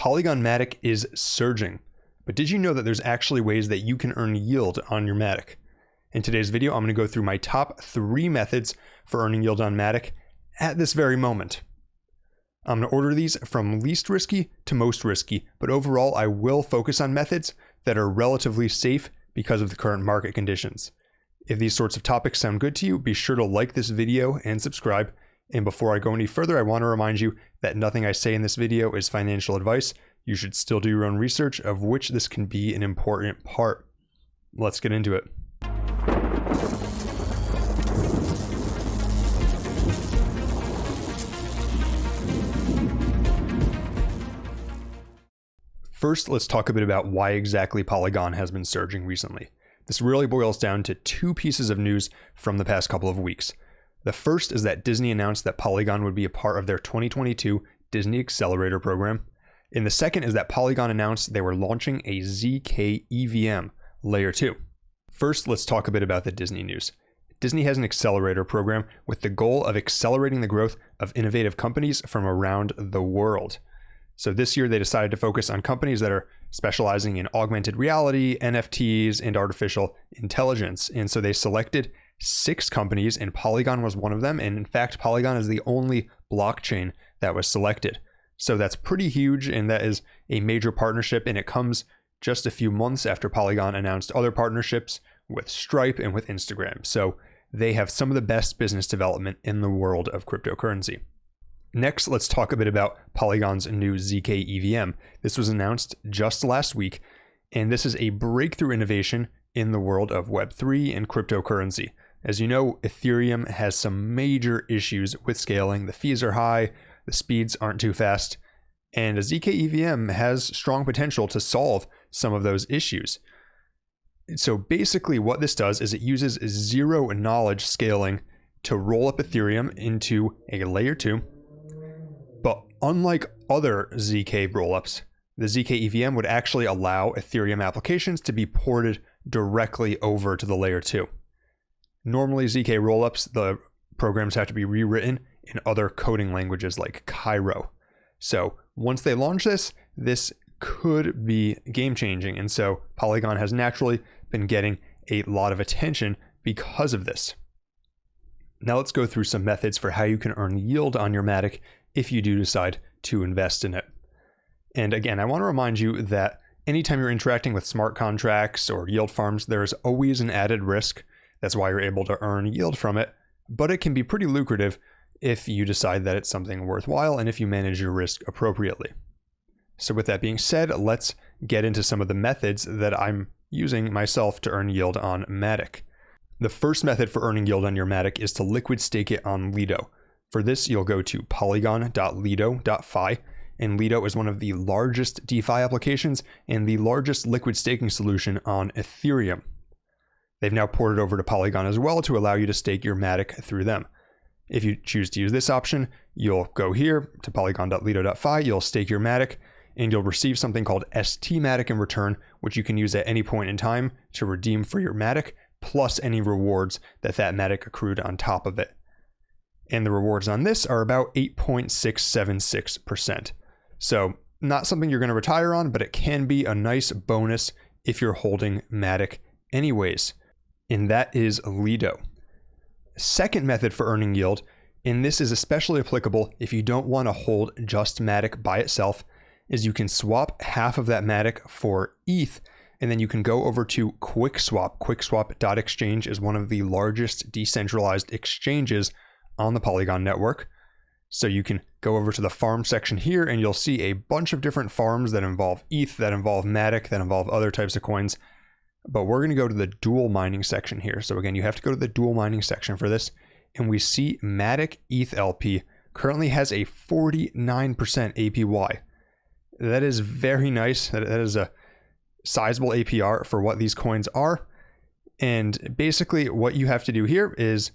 Polygon MATIC is surging, but did you know that there's actually ways that you can earn yield on your MATIC? In today's video, I'm going to go through my top 3 methods for earning yield on MATIC at this very moment. I'm going to order these from least risky to most risky, but overall I will focus on methods that are relatively safe because of the current market conditions. If these sorts of topics sound good to you, be sure to like this video and subscribe. And before I go any further, I want to remind you that nothing I say in this video is financial advice. You should still do your own research, of which this can be an important part. Let's get into it. First, let's talk a bit about why exactly Polygon has been surging recently. This really boils down to 2 pieces of news from the past couple of weeks. The first is that Disney announced that Polygon would be a part of their 2022 Disney Accelerator program. And the second is that Polygon announced they were launching a zkEVM Layer 2. First, let's talk a bit about the Disney news. Disney has an accelerator program with the goal of accelerating the growth of innovative companies from around the world. So this year they decided to focus on companies that are specializing in augmented reality, NFTs, and artificial intelligence. And so they selected 6 companies, and Polygon was one of them. And in fact, Polygon is the only blockchain that was selected. So that's pretty huge, and that is a major partnership, and it comes just a few months after Polygon announced other partnerships with Stripe and with Instagram. So they have some of the best business development in the world of cryptocurrency. Next, let's talk a bit about Polygon's new zkEVM. This was announced just last week, and this is a breakthrough innovation in the world of Web3 and cryptocurrency. As you know, Ethereum has some major issues with scaling. The fees are high, the speeds aren't too fast, and a zkEVM has strong potential to solve some of those issues. So basically what this does is it uses zero knowledge scaling to roll up Ethereum into a layer 2. But unlike other ZK rollups, the zkEVM would actually allow Ethereum applications to be ported directly over to the layer 2. Normally ZK rollups, the programs have to be rewritten in other coding languages like Cairo. So once they launch this, this could be game changing. And so Polygon has naturally been getting a lot of attention because of this. Now let's go through some methods for how you can earn yield on your MATIC if you do decide to invest in it. And again, I want to remind you that anytime you're interacting with smart contracts or yield farms, there's always an added risk. That's why you're able to earn yield from it, but it can be pretty lucrative if you decide that it's something worthwhile and if you manage your risk appropriately. So with that being said, let's get into some of the methods that I'm using myself to earn yield on MATIC. The first method for earning yield on your MATIC is to liquid stake it on Lido. For this, you'll go to polygon.lido.fi, and Lido is one of the largest DeFi applications and the largest liquid staking solution on Ethereum. They've now ported over to Polygon as well to allow you to stake your MATIC through them. If you choose to use this option, you'll go here to polygon.lido.fi, you'll stake your MATIC, and you'll receive something called stMATIC in return, which you can use at any point in time to redeem for your MATIC, plus any rewards that MATIC accrued on top of it. And the rewards on this are about 8.676%. So not something you're going to retire on, but it can be a nice bonus if you're holding MATIC anyways. And that is Lido. Second method for earning yield, and this is especially applicable if you don't want to hold just MATIC by itself, is you can swap half of that MATIC for ETH, and then you can go over to QuickSwap. QuickSwap.exchange is one of the largest decentralized exchanges on the Polygon network. So you can go over to the farm section here, and you'll see a bunch of different farms that involve ETH, that involve MATIC, that involve other types of coins. But we're going to go to the dual mining section here. So again, you have to go to the dual mining section for this. And we see MATIC-ETH LP currently has a 49% APY. That is very nice. That is a sizable APR for what these coins are. And basically what you have to do here is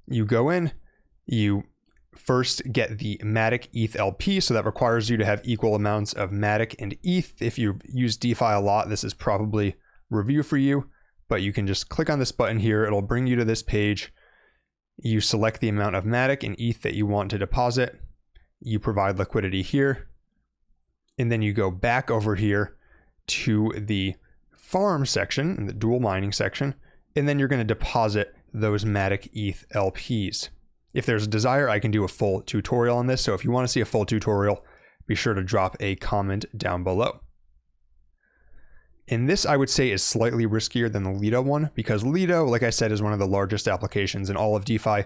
you go in, you first get the MATIC-ETH LP. So that requires you to have equal amounts of MATIC and ETH. If you use DeFi a lot, this is probably review for you, but you can just click on this button here. It'll bring you to this page. You select the amount of MATIC and ETH that you want to deposit. You provide liquidity here. and then you go back over here to the farm section and the dual mining section, and then you're going to deposit those MATIC-ETH LPs. If there's a desire, I can do a full tutorial on this. So if you want to see a full tutorial, be sure to drop a comment down below. And this, I would say, is slightly riskier than the Lido one, because Lido, like I said, is one of the largest applications in all of DeFi,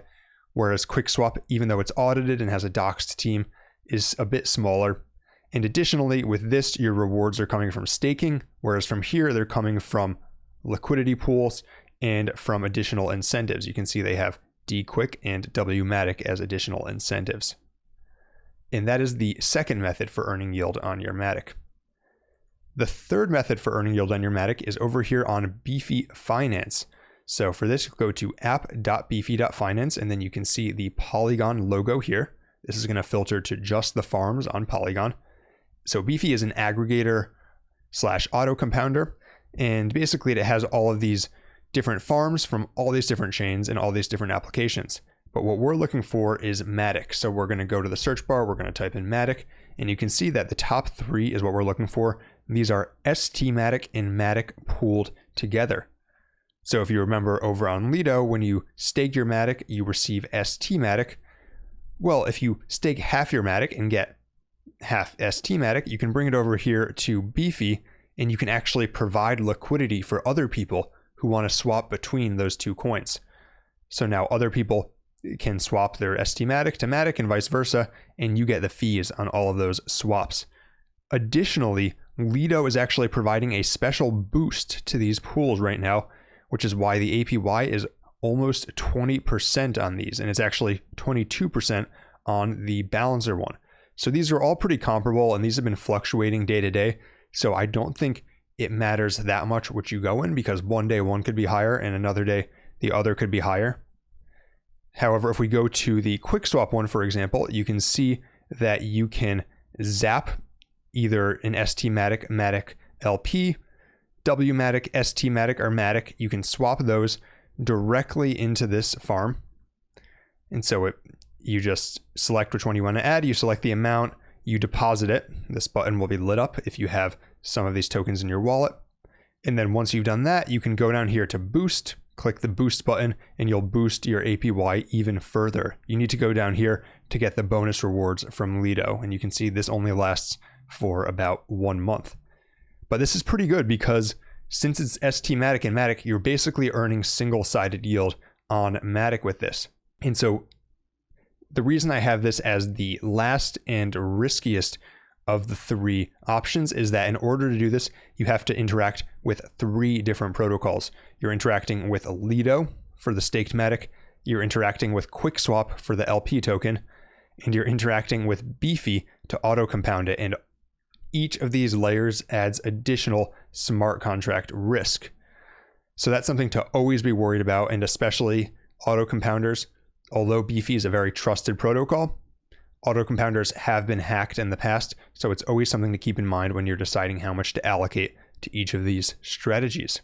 whereas QuickSwap, even though it's audited and has a doxed team, is a bit smaller. And additionally, with this, your rewards are coming from staking, whereas from here, they're coming from liquidity pools and from additional incentives. You can see they have dQuick and WMATIC as additional incentives. And that is the second method for earning yield on your MATIC. The third method for earning yield on your MATIC is over here on Beefy Finance. So for this, go to app.beefy.finance, and then you can see the Polygon logo here. This is going to filter to just the farms on Polygon. So Beefy is an aggregator / auto compounder, and basically it has all of these different farms from all these different chains and all these different applications. But what we're looking for is MATIC. So we're going to go to the search bar, we're going to type in MATIC, and you can see that the top three is what we're looking for. These are stMATIC and MATIC pooled together. So if you remember over on Lido, when you stake your MATIC, you receive stMATIC. Well, if you stake half your MATIC and get half stMATIC, you can bring it over here to Beefy, and you can actually provide liquidity for other people who want to swap between those two coins. So now other people can swap their stMATIC to MATIC and vice versa, and you get the fees on all of those swaps. Additionally, Lido is actually providing a special boost to these pools right now, which is why the APY is almost 20% on these, and it's actually 22% on the balancer one. So these are all pretty comparable, and these have been fluctuating day to day. So I don't think it matters that much which you go in, because one day one could be higher and another day the other could be higher. However, if we go to the QuickSwap one, for example, you can see that you can zap either an stMATIC MATIC LP, WMATIC, stMATIC, or MATIC. You can swap those directly into this farm. And so you just select which one you want to add, you select the amount, you deposit it. This button will be lit up if you have some of these tokens in your wallet. And then once you've done that, you can go down here to boost, click the boost button, and you'll boost your APY even further. You need to go down here to get the bonus rewards from Lido. And you can see this only lasts for about 1 month. But this is pretty good because since it's stMATIC and MATIC, you're basically earning single-sided yield on MATIC with this. And so the reason I have this as the last and riskiest of the three options is that in order to do this, you have to interact with 3 different protocols. You're interacting with Lido for the staked MATIC, you're interacting with QuickSwap for the LP token, and you're interacting with Beefy to auto compound it. And each of these layers adds additional smart contract risk. So that's something to always be worried about, and especially auto compounders. Although Beefy is a very trusted protocol, auto compounders have been hacked in the past, so it's always something to keep in mind when you're deciding how much to allocate to each of these strategies.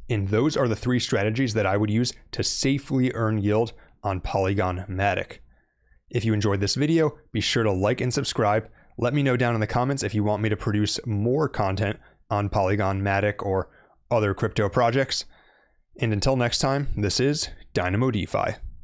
And those are the 3 strategies that I would use to safely earn yield on Polygon MATIC. If you enjoyed this video, be sure to like and subscribe. Let me know down in the comments if you want me to produce more content on Polygon MATIC or other crypto projects. And until next time, this is Dynamo DeFi.